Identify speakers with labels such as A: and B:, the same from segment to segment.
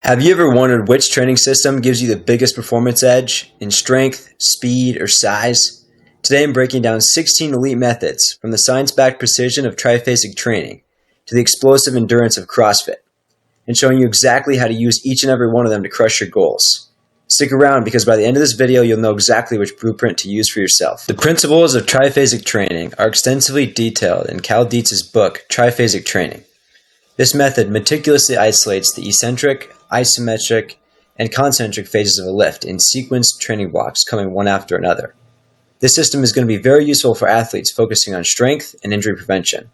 A: Have you ever wondered which training system gives you the biggest performance edge in strength, speed, or size? Today I'm breaking down 16 elite methods from the science-backed precision of triphasic training to the explosive endurance of CrossFit, and showing you exactly how to use each and every one of them to crush your goals. Stick around because by the end of this video you'll know exactly which blueprint to use for yourself. The principles of triphasic training are extensively detailed in Cal Dietz's book, Triphasic Training. This method meticulously isolates the eccentric, isometric, and concentric phases of a lift in sequenced training blocks coming one after another. This system is going to be very useful for athletes focusing on strength and injury prevention.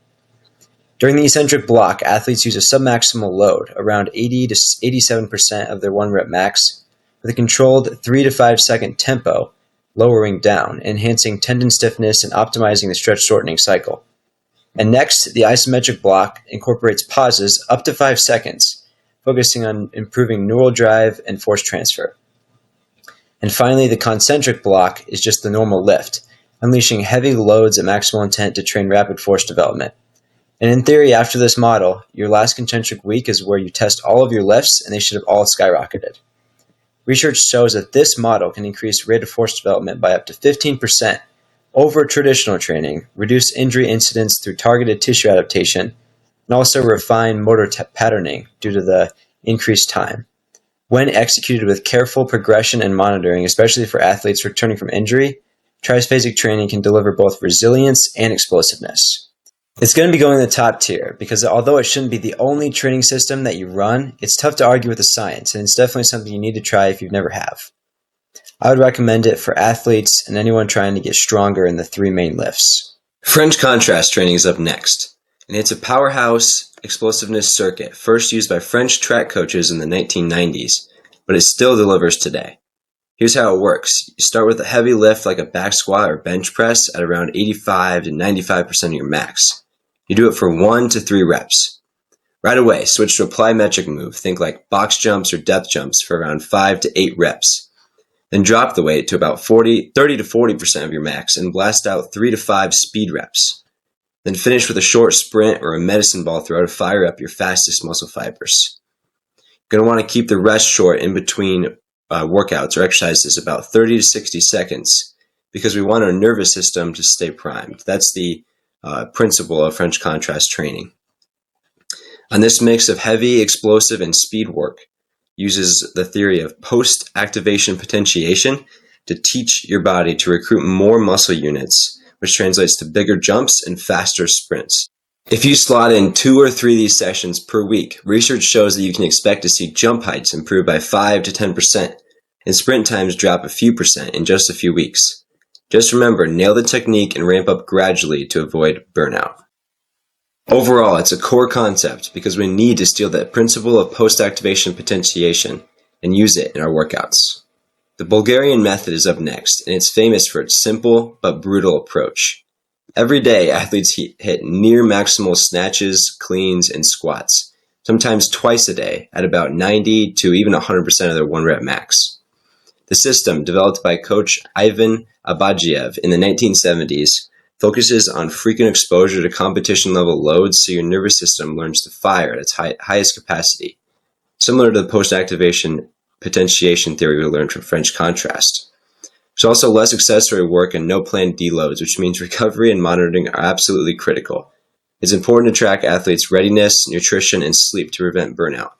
A: During the eccentric block, athletes use a submaximal load, around 80 to 87% of their 1 rep max, with a controlled 3 to 5 second tempo, lowering down, enhancing tendon stiffness and optimizing the stretch shortening cycle. And next, the isometric block incorporates pauses up to 5 seconds, focusing on improving neural drive and force transfer. And finally, the concentric block is just the normal lift, unleashing heavy loads at maximal intent to train rapid force development. And in theory, after this model, your last concentric week is where you test all of your lifts, and they should have all skyrocketed. Research shows that this model can increase rate of force development by up to 15% over traditional training, reduce injury incidence through targeted tissue adaptation, and also refine motor patterning due to the increased time. When executed with careful progression and monitoring, especially for athletes returning from injury, triphasic training can deliver both resilience and explosiveness. It's going to be going in the top tier because although it shouldn't be the only training system that you run, it's tough to argue with the science, and it's definitely something you need to try if you've never have. I would recommend it for athletes and anyone trying to get stronger in the 3 main lifts.
B: French contrast training is up next, and it's a powerhouse explosiveness circuit first used by French track coaches in the 1990s, but it still delivers today. Here's how it works. You start with a heavy lift like a back squat or bench press at around 85 to 95% of your max. You do it for 1 to 3 reps. Right away, switch to a plyometric move, think like box jumps or depth jumps for around 5 to 8 reps. Then drop the weight to about 30 to 40% of your max and blast out 3 to 5 speed reps. Then finish with a short sprint or a medicine ball throw to fire up your fastest muscle fibers. You're going to want to keep the rest short in between workouts or exercises, about 30 to 60 seconds, because we want our nervous system to stay primed. That's the principle of French contrast training. On this mix of heavy, explosive, and speed work, uses the theory of post-activation potentiation to teach your body to recruit more muscle units, which translates to bigger jumps and faster sprints. If you slot in 2 or 3 of these sessions per week, research shows that you can expect to see jump heights improve by 5 to 10% and sprint times drop a few percent in just a few weeks. Just remember, nail the technique and ramp up gradually to avoid burnout. Overall, it's a core concept because we need to steal that principle of post-activation potentiation and use it in our workouts. The Bulgarian Method is up next, and it's famous for its simple but brutal approach. Every day, athletes hit near maximal snatches, cleans, and squats, sometimes twice a day at about 90 to even 100% of their 1 rep max. The system, developed by coach Ivan Abadjiev in the 1970s, focuses on frequent exposure to competition-level loads so your nervous system learns to fire at its highest capacity, similar to the post-activation potentiation theory we learned from French contrast. There's also less accessory work and no planned deloads, which means recovery and monitoring are absolutely critical. It's important to track athletes' readiness, nutrition, and sleep to prevent burnout.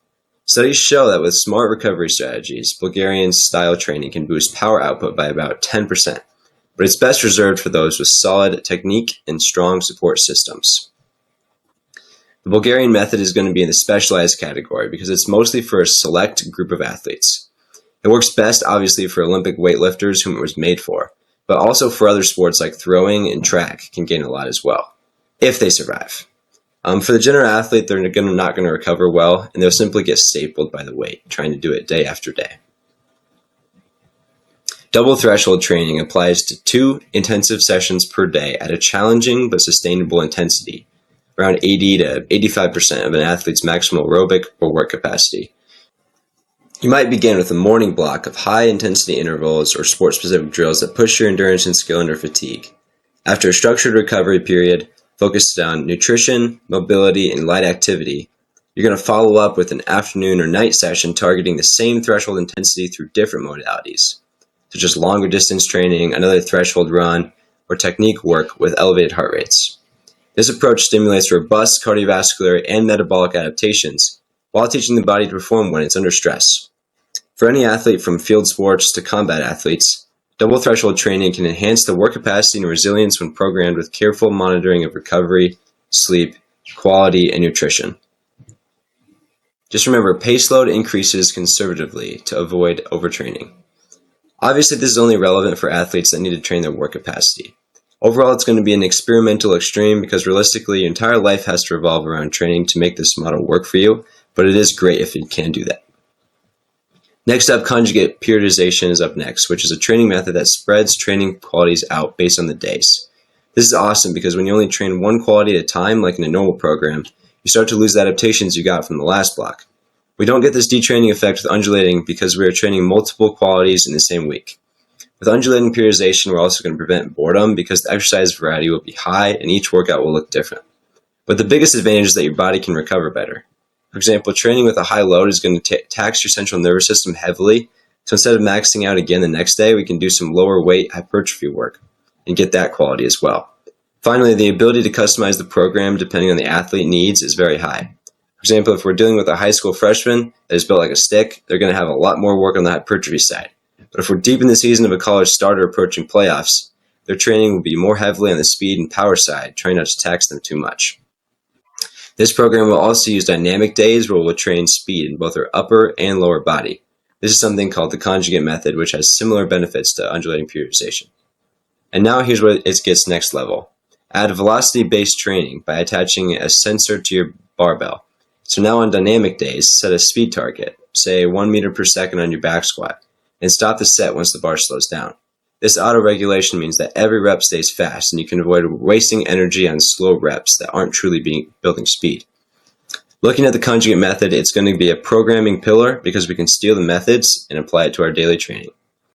B: Studies show that with smart recovery strategies, Bulgarian-style training can boost power output by about 10%. But it's best reserved for those with solid technique and strong support systems. The Bulgarian Method is going to be in the specialized category because it's mostly for a select group of athletes. It works best, obviously, for Olympic weightlifters whom it was made for, but also for other sports like throwing and track can gain a lot as well, if they survive. For the general athlete, they're not going to recover well, and they'll simply get stapled by the weight, trying to do it day after day. Double threshold training applies to 2 intensive sessions per day at a challenging but sustainable intensity, around 80 to 85% of an athlete's maximal aerobic or work capacity. You might begin with a morning block of high-intensity intervals or sport-specific drills that push your endurance and skill under fatigue. After a structured recovery period focused on nutrition, mobility, and light activity, You're going to follow up with an afternoon or night session targeting the same threshold intensity through different modalities, such as longer distance training, another threshold run, or technique work with elevated heart rates. This approach stimulates robust cardiovascular and metabolic adaptations while teaching the body to perform when it's under stress. For any athlete from field sports to combat athletes, double threshold training can enhance the work capacity and resilience when programmed with careful monitoring of recovery, sleep, quality, and nutrition. Just remember, pace load increases conservatively to avoid overtraining. Obviously, this is only relevant for athletes that need to train their work capacity. Overall, it's going to be an experimental extreme because realistically, your entire life has to revolve around training to make this model work for you, but it is great if you can do that. Next up, conjugate periodization is up next, which is a training method that spreads training qualities out based on the days. This is awesome because when you only train one quality at a time, like in a normal program, you start to lose the adaptations you got from the last block. We don't get this detraining effect with undulating because we are training multiple qualities in the same week. With undulating periodization, we're also going to prevent boredom because the exercise variety will be high and each workout will look different. But the biggest advantage is that your body can recover better. For example, training with a high load is going to tax your central nervous system heavily, so instead of maxing out again the next day, we can do some lower weight hypertrophy work and get that quality as well. Finally, the ability to customize the program depending on the athlete needs is very high. For example, if we're dealing with a high school freshman that is built like a stick, they're going to have a lot more work on the hypertrophy side. But if we're deep in the season of a college starter approaching playoffs, their training will be more heavily on the speed and power side, trying not to tax them too much. This program will also use dynamic days where we'll train speed in both our upper and lower body. This is something called the Conjugate Method, which has similar benefits to undulating periodization. And now here's where it gets next level. Add velocity-based training by attaching a sensor to your barbell. So now on dynamic days, set a speed target, say 1 meter per second on your back squat, and stop the set once the bar slows down. This auto-regulation means that every rep stays fast and you can avoid wasting energy on slow reps that aren't truly building speed. Looking at the conjugate method, it's going to be a programming pillar because we can steal the methods and apply it to our daily training.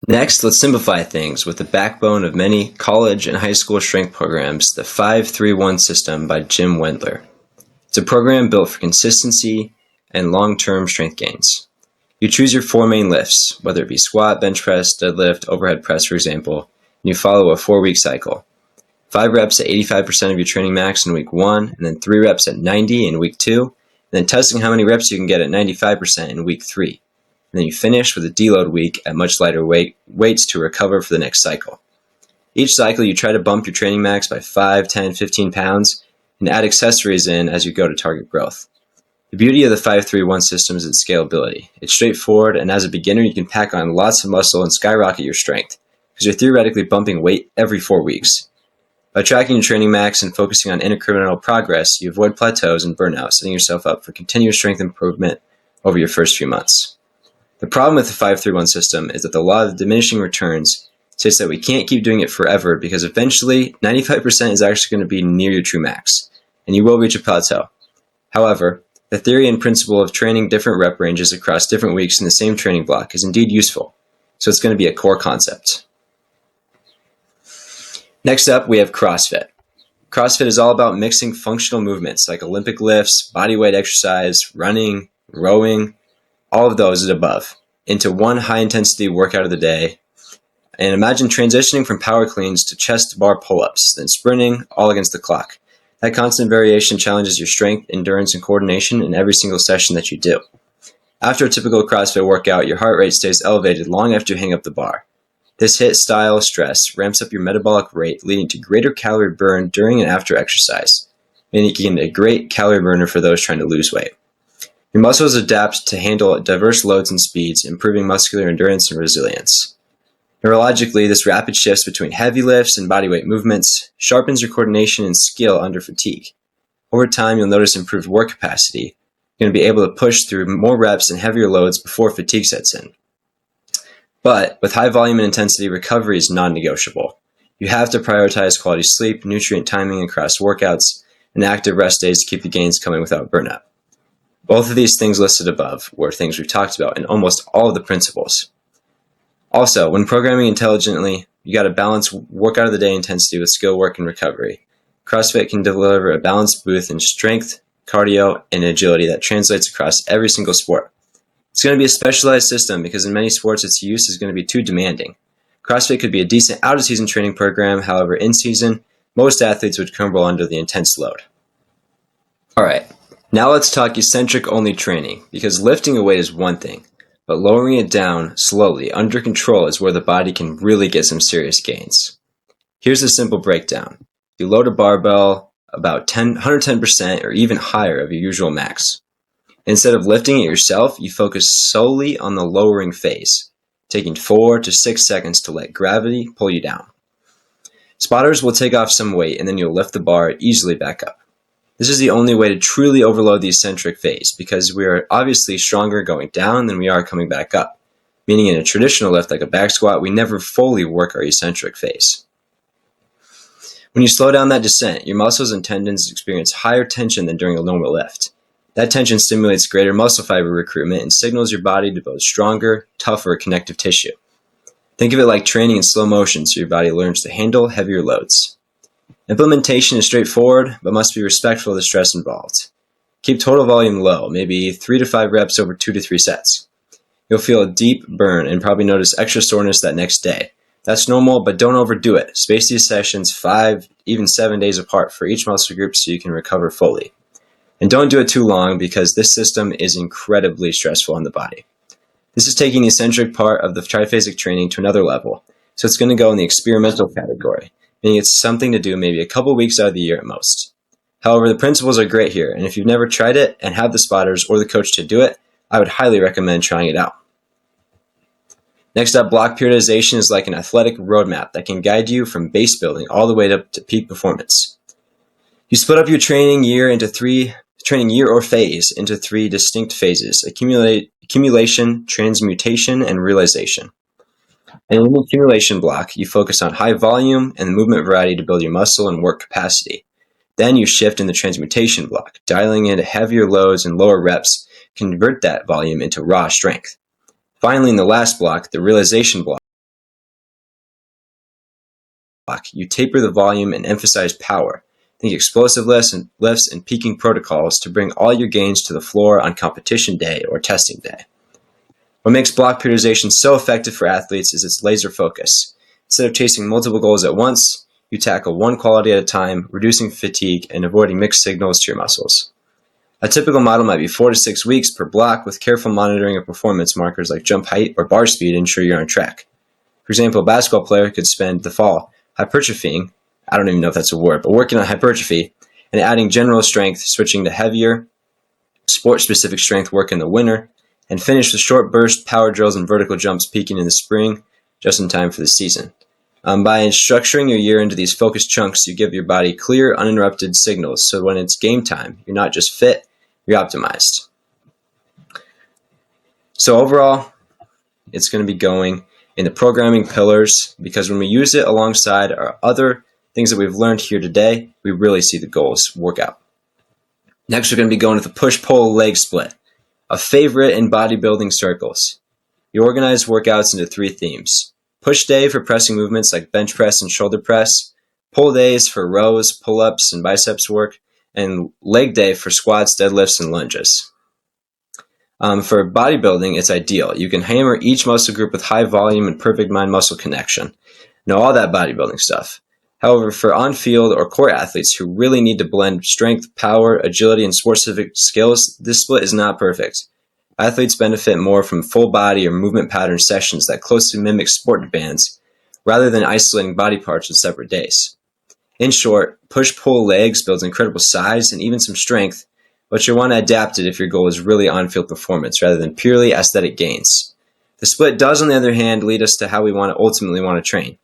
B: Next, let's simplify things with the backbone of many college and high school strength programs, the 5-3-1 system by Jim Wendler. It's a program built for consistency and long-term strength gains. You choose your 4 main lifts, whether it be squat, bench press, deadlift, overhead press, for example, and you follow a 4-week cycle. 5 reps at 85% of your training max in week 1, and then 3 reps at 90 in week 2, and then testing how many reps you can get at 95% in week 3. And then you finish with a deload week at much lighter weights to recover for the next cycle. Each cycle, you try to bump your training max by 5, 10, 15 pounds, and add accessories in as you go to target growth. The beauty of the 5-3-1 system is its scalability. It's straightforward, and as a beginner, you can pack on lots of muscle and skyrocket your strength, because you're theoretically bumping weight every 4 weeks. By tracking your training max and focusing on incremental progress, you avoid plateaus and burnout, setting yourself up for continuous strength improvement over your first few months. The problem with the 5-3-1 system is that the law of diminishing returns states that we can't keep doing it forever because eventually 95% is actually going to be near your true max, and you will reach a plateau. However, the theory and principle of training different rep ranges across different weeks in the same training block is indeed useful, so it's going to be a core concept. Next up, we have CrossFit. CrossFit is all about mixing functional movements like Olympic lifts, bodyweight exercise, running, rowing, all of those and above, into one high-intensity workout of the day. And imagine transitioning from power cleans to chest bar pull-ups, then sprinting, all against the clock. That constant variation challenges your strength, endurance, and coordination in every single session that you do. After a typical CrossFit workout, your heart rate stays elevated long after you hang up the bar. This HIIT style stress ramps up your metabolic rate, leading to greater calorie burn during and after exercise, meaning you can be a great calorie burner for those trying to lose weight. Your muscles adapt to handle diverse loads and speeds, improving muscular endurance and resilience. Neurologically, this rapid shifts between heavy lifts and bodyweight movements sharpens your coordination and skill under fatigue. Over time, you'll notice improved work capacity. You're going to be able to push through more reps and heavier loads before fatigue sets in. But with high volume and intensity, recovery is non-negotiable. You have to prioritize quality sleep, nutrient timing across workouts, and active rest days to keep the gains coming without burnout. Both of these things listed above were things we've talked about in almost all of the principles. Also, when programming intelligently, you got to balance workout of the day intensity with skill work and recovery. CrossFit can deliver a balanced boost in strength, cardio, and agility that translates across every single sport. It's going to be a specialized system because in many sports its use is going to be too demanding. CrossFit could be a decent out-of-season training program, however, in season, most athletes would crumble under the intense load. Alright, now let's talk eccentric-only training, because lifting a weight is one thing, but lowering it down slowly, under control, is where the body can really get some serious gains. Here's a simple breakdown. You load a barbell about 110% or even higher of your usual max. Instead of lifting it yourself, you focus solely on the lowering phase, taking 4 to 6 seconds to let gravity pull you down. Spotters will take off some weight and then you'll lift the bar easily back up. This is the only way to truly overload the eccentric phase because we are obviously stronger going down than we are coming back up, meaning in a traditional lift like a back squat, we never fully work our eccentric phase. When you slow down that descent, your muscles and tendons experience higher tension than during a normal lift. That tension stimulates greater muscle fiber recruitment and signals your body to build stronger, tougher connective tissue. Think of it like training in slow motion so your body learns to handle heavier loads. Implementation is straightforward, but must be respectful of the stress involved. Keep total volume low, maybe 3 to 5 reps over 2 to 3 sets. You'll feel a deep burn and probably notice extra soreness that next day. That's normal, but don't overdo it. Space these sessions 5, even 7 days apart for each muscle group so you can recover fully. And don't do it too long because this system is incredibly stressful on the body. This is taking the eccentric part of the triphasic training to another level, so it's going to go in the experimental category, meaning it's something to do maybe a couple weeks out of the year at most. However, the principles are great here, and if you've never tried it and have the spotters or the coach to do it, I would highly recommend trying it out. Next up, block periodization is like an athletic roadmap that can guide you from base building all the way up to peak performance. You split up your training year or phase into 3 distinct phases: accumulation, transmutation, and realization. And in the accumulation block, you focus on high volume and movement variety to build your muscle and work capacity. Then you shift in the transmutation block, dialing in heavier loads and lower reps, convert that volume into raw strength. Finally, in the last block, the realization block, you taper the volume and emphasize power. Think explosive lifts and peaking protocols to bring all your gains to the floor on competition day or testing day. What makes block periodization so effective for athletes is its laser focus. Instead of chasing multiple goals at once, you tackle one quality at a time, reducing fatigue and avoiding mixed signals to your muscles. A typical model might be 4 to 6 weeks per block with careful monitoring of performance markers like jump height or bar speed to ensure you're on track. For example, a basketball player could spend the fall hypertrophying, I don't even know if that's a word, but working on hypertrophy and adding general strength, switching to heavier, sport-specific strength work in the winter, and finish with short burst power drills and vertical jumps peaking in the spring, just in time for the season. By structuring your year into these focused chunks, you give your body clear, uninterrupted signals, so when it's game time, you're not just fit, you're optimized. So overall, it's going to be going in the programming pillars, because when we use it alongside our other things that we've learned here today, we really see the goals work out. Next, we're going to be going with the push-pull leg split, a favorite in bodybuilding circles. You organize workouts into 3 themes. Push day for pressing movements like bench press and shoulder press, pull days for rows, pull-ups, and biceps work, and leg day for squats, deadlifts, and lunges. For bodybuilding, it's ideal. You can hammer each muscle group with high volume and perfect mind-muscle connection. Know all that bodybuilding stuff. However, for on-field or core athletes who really need to blend strength, power, agility, and sport-specific skills, this split is not perfect. Athletes benefit more from full body or movement pattern sessions that closely mimic sport bands, rather than isolating body parts in separate days. In short, push-pull legs builds incredible size and even some strength, but you'll want to adapt it if your goal is really on-field performance rather than purely aesthetic gains. The split does, on the other hand, lead us to how we ultimately want to train.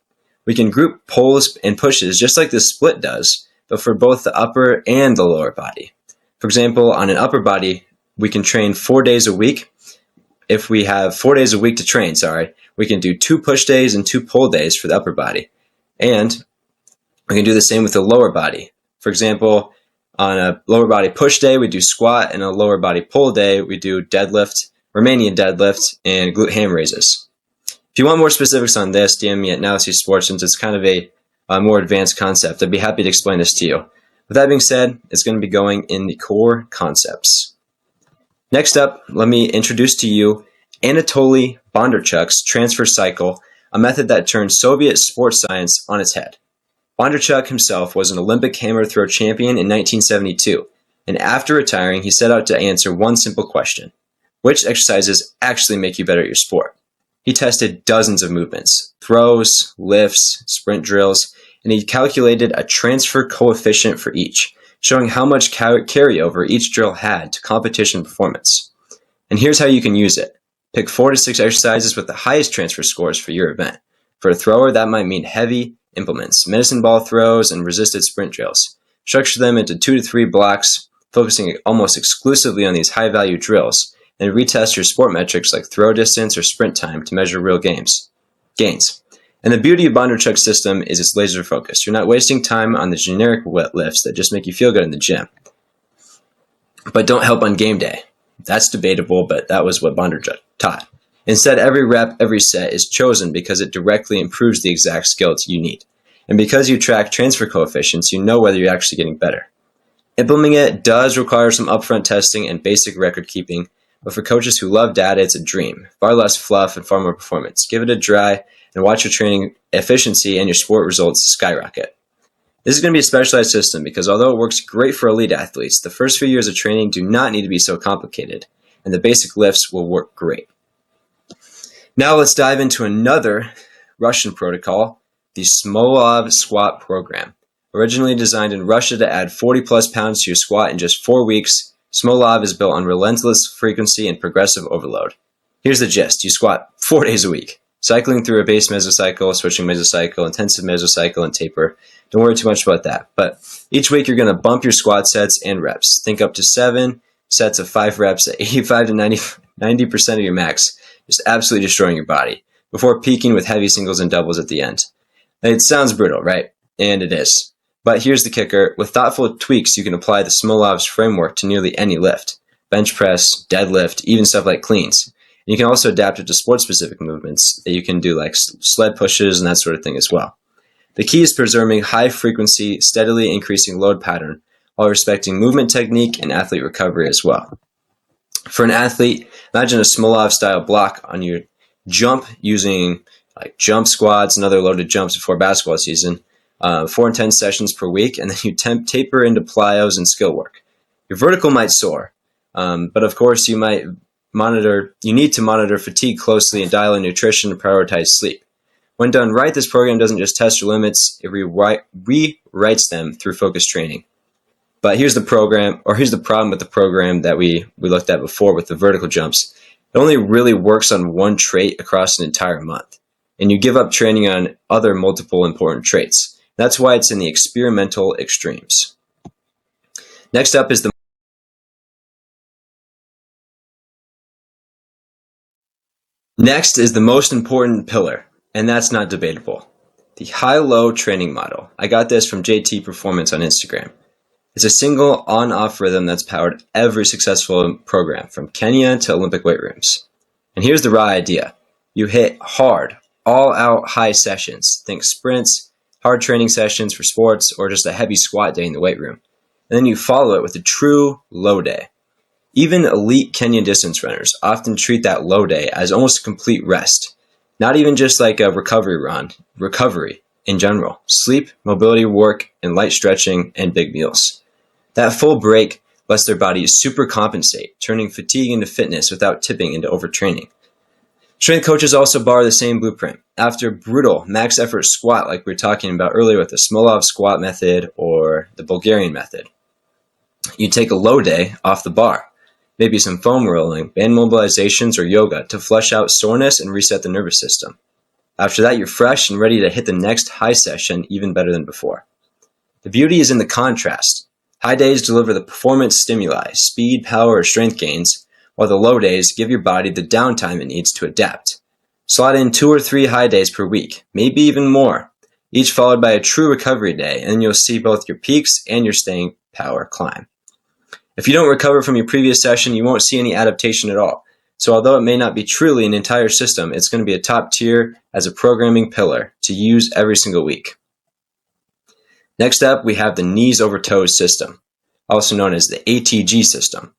B: We can group pulls and pushes just like the split does, but for both the upper and the lower body. For example, on an upper body, we can train 4 days a week. If we have 4 days a week to train, we can do 2 push days and 2 pull days for the upper body. And we can do the same with the lower body. For example, on a lower body push day, we do squat, and a lower body pull day, we do deadlift, Romanian deadlift, and glute ham raises. If you want more specifics on this, DM me at NowC Sports, since it's kind of a more advanced concept. I'd be happy to explain this to you. With that being said, it's going to be going in the core concepts. Next up, let me introduce to you Anatoly Bondarchuk's transfer cycle, a method that turned Soviet sports science on its head. Bondarchuk himself was an Olympic hammer throw champion in 1972, and after retiring, he set out to answer one simple question: which exercises actually make you better at your sport? He tested dozens of movements, throws, lifts, sprint drills, and he calculated a transfer coefficient for each, showing how much carryover each drill had to competition performance. And here's how you can use it. Pick 4 to 6 exercises with the highest transfer scores for your event. For a thrower, that might mean heavy implements, medicine ball throws, and resisted sprint drills. Structure them into 2 to 3 blocks, focusing almost exclusively on these high-value drills, and retest your sport metrics like throw distance or sprint time to measure real gains. And the beauty of Bondarchuk's system is its laser focus. You're not wasting time on the generic wet lifts that just make you feel good in the gym, but don't help on game day. That's debatable, but that was what Bondarchuk taught. Instead, every rep, every set is chosen because it directly improves the exact skills you need. And because you track transfer coefficients, you know whether you're actually getting better. Implementing it does require some upfront testing and basic record keeping, but for coaches who love data, it's a dream. Far less fluff and far more performance. Give it a try and watch your training efficiency and your sport results skyrocket. This is going to be a specialized system because although it works great for elite athletes, the first few years of training do not need to be so complicated, and the basic lifts will work great. Now let's dive into another Russian protocol, the Smolov Squat program. Originally designed in Russia to add 40 plus pounds to your squat in just 4 weeks, Smolov is built on relentless frequency and progressive overload. Here's the gist. You squat 4 days a week, cycling through a base mesocycle, switching mesocycle, intensive mesocycle, and taper. Don't worry too much about that. But each week you're going to bump your squat sets and reps. Think up to 7 sets of 5 reps at 85 to 90% of your max, just absolutely destroying your body, before peaking with heavy singles and doubles at the end. It sounds brutal, right? And it is. But here's the kicker. With thoughtful tweaks, you can apply the Smolov's framework to nearly any lift. Bench press, deadlift, even stuff like cleans. And you can also adapt it to sport-specific movements that you can do like sled pushes and that sort of thing as well. The key is preserving high-frequency, steadily increasing load pattern while respecting movement technique and athlete recovery as well. For an athlete, imagine a Smolov-style block on your jump using like jump squats and other loaded jumps before basketball season, 4 and 10 sessions per week, and then you taper into plyos and skill work. Your vertical might soar, but of course you need to monitor fatigue closely and dial in nutrition and prioritize sleep. When done right, this program doesn't just test your limits, it rewrites them through focused training. But here's the problem with the program that we looked at before with the vertical jumps. It only really works on one trait across an entire month, and you give up training on other multiple important traits. That's why it's in the experimental extremes. Next up is the most important pillar, and that's not debatable. The high-low training model. I got this from JT Performance on Instagram. It's a single on-off rhythm that's powered every successful program, from Kenya to Olympic weight rooms. And here's the raw idea. You hit hard, all-out high sessions. Think sprints, hard training sessions for sports, or just a heavy squat day in the weight room. And then you follow it with a true low day. Even elite Kenyan distance runners often treat that low day as almost a complete rest. Not even just like a recovery in general. Sleep, mobility work, and light stretching, and big meals. That full break lets their bodies super compensate, turning fatigue into fitness without tipping into overtraining. Strength coaches also borrow the same blueprint. After a brutal max effort squat like we were talking about earlier with the Smolov Squat method or the Bulgarian Method, you take a low day off the bar. Maybe some foam rolling, band mobilizations, or yoga to flush out soreness and reset the nervous system. After that, you're fresh and ready to hit the next high session even better than before. The beauty is in the contrast. High days deliver the performance stimuli, speed, power, or strength gains, while the low days give your body the downtime it needs to adapt. Slot in 2 or 3 high days per week, maybe even more, each followed by a true recovery day, and you'll see both your peaks and your staying power climb. If you don't recover from your previous session, you won't see any adaptation at all. So although it may not be truly an entire system, it's going to be a top tier as a programming pillar to use every single week. Next up, we have the knees over toes system, also known as the ATG system.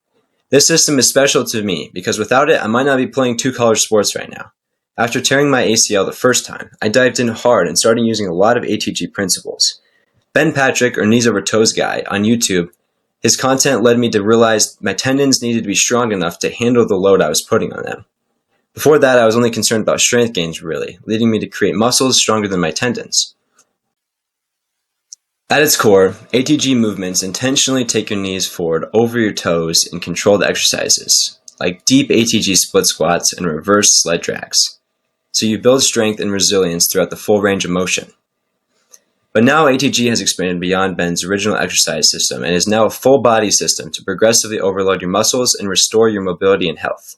B: This system is special to me because without it, I might not be playing two-color sports right now. After tearing my ACL the first time, I dived in hard and started using a lot of ATG principles. Ben Patrick, or Knees Over Toes guy, on YouTube, his content led me to realize my tendons needed to be strong enough to handle the load I was putting on them. Before that, I was only concerned about strength gains, really, leading me to create muscles stronger than my tendons. At its core, ATG movements intentionally take your knees forward over your toes in controlled exercises, like deep ATG split squats and reverse sled drags. So you build strength and resilience throughout the full range of motion. But now ATG has expanded beyond Ben's original exercise system and is now a full body system to progressively overload your muscles and restore your mobility and health.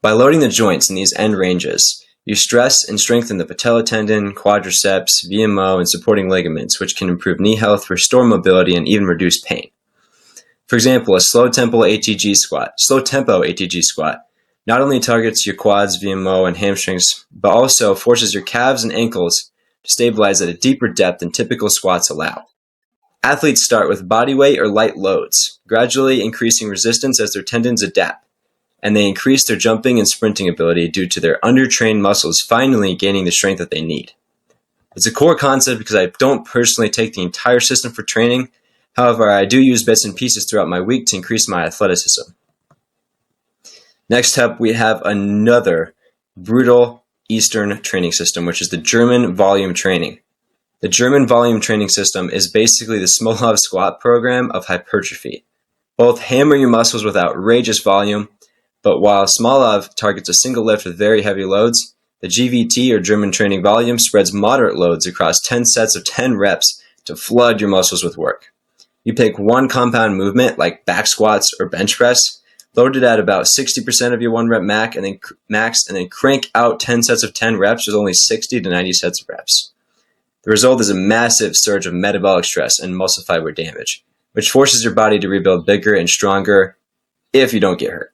B: By loading the joints in these end ranges, you stress and strengthen the patella tendon, quadriceps, VMO, and supporting ligaments, which can improve knee health, restore mobility, and even reduce pain. For example, a slow tempo ATG squat not only targets your quads, VMO, and hamstrings, but also forces your calves and ankles to stabilize at a deeper depth than typical squats allow. Athletes start with body weight or light loads, gradually increasing resistance as their tendons adapt, and they increase their jumping and sprinting ability due to their undertrained muscles finally gaining the strength that they need. It's a core concept because I don't personally take the entire system for training. However, I do use bits and pieces throughout my week to increase my athleticism. Next up, we have another brutal Eastern training system, which is the German volume training. The German volume training system is basically the Smolov Squat program of hypertrophy. Both hammer your muscles with outrageous volume, but while Smolov targets a single lift with very heavy loads, the GVT, or German training volume, spreads moderate loads across 10 sets of 10 reps to flood your muscles with work. You pick one compound movement like back squats or bench press, load it at about 60% of your 1 rep max, and then crank out 10 sets of 10 reps with only 60 to 90 sets of reps. The result is a massive surge of metabolic stress and muscle fiber damage, which forces your body to rebuild bigger and stronger if you don't get hurt.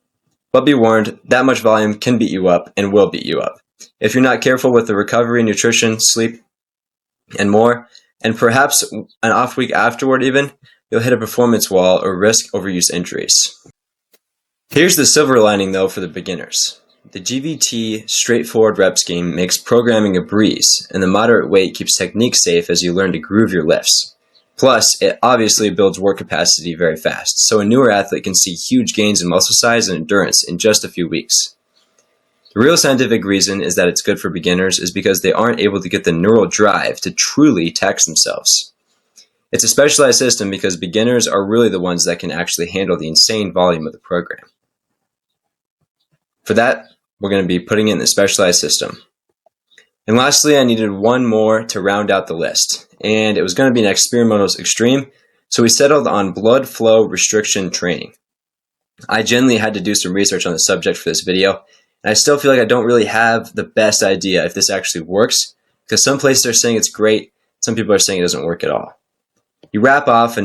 B: But be warned, that much volume can beat you up and will beat you up if you're not careful with the recovery, nutrition, sleep, and more, and perhaps an off week afterward even, you'll hit a performance wall or risk overuse injuries. Here's the silver lining though for the beginners. The GVT straightforward rep scheme makes programming a breeze, and the moderate weight keeps technique safe as you learn to groove your lifts. Plus, it obviously builds work capacity very fast, so a newer athlete can see huge gains in muscle size and endurance in just a few weeks. The real scientific reason is that it's good for beginners is because they aren't able to get the neural drive to truly tax themselves. It's a specialized system because beginners are really the ones that can actually handle the insane volume of the program. For that, we're going to be putting in the specialized system. And lastly, I needed one more to round out the list, and it was going to be an experimental extreme, so we settled on blood flow restriction training. I genuinely had to do some research on the subject for this video, and I still feel like I don't really have the best idea if this actually works, because some places are saying it's great, some people are saying it doesn't work at all. You wrap a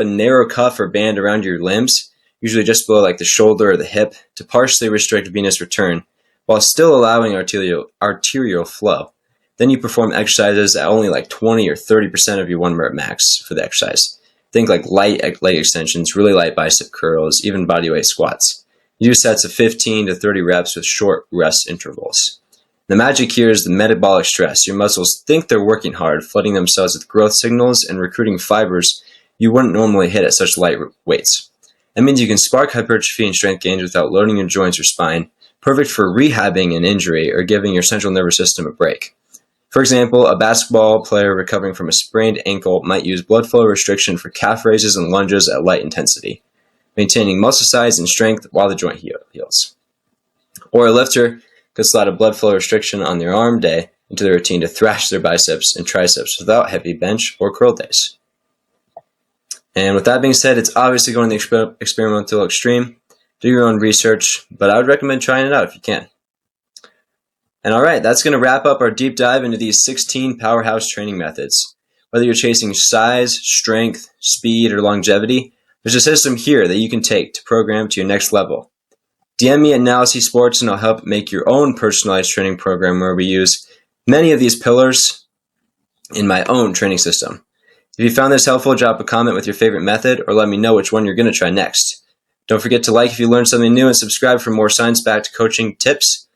B: narrow cuff or band around your limbs, usually just below like the shoulder or the hip, to partially restrict venous return, while still allowing arterial flow. Then you perform exercises at only like 20 or 30% of your 1 rep max for the exercise. Think like light leg extensions, really light bicep curls, even bodyweight squats. You do sets of 15 to 30 reps with short rest intervals. The magic here is the metabolic stress. Your muscles think they're working hard, flooding themselves with growth signals and recruiting fibers you wouldn't normally hit at such light weights. That means you can spark hypertrophy and strength gains without loading your joints or spine, perfect for rehabbing an injury or giving your central nervous system a break. For example, a basketball player recovering from a sprained ankle might use blood flow restriction for calf raises and lunges at light intensity, maintaining muscle size and strength while the joint heals. Or a lifter could slot a blood flow restriction on their arm day into their routine to thrash their biceps and triceps without heavy bench or curl days. And with that being said, it's obviously going the experimental extreme. Do your own research, but I would recommend trying it out if you can. And alright, that's going to wrap up our deep dive into these 16 powerhouse training methods. Whether you're chasing size, strength, speed, or longevity, there's a system here that you can take to program to your next level. DM me at Analysis Sports and I'll help make your own personalized training program where we use many of these pillars in my own training system. If you found this helpful, drop a comment with your favorite method or let me know which one you're going to try next. Don't forget to like if you learned something new and subscribe for more science-backed coaching tips.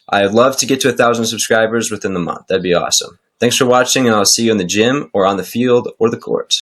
B: I'd love to get to 1,000 subscribers within the month. That'd be awesome. Thanks for watching, and I'll see you in the gym or on the field or the court.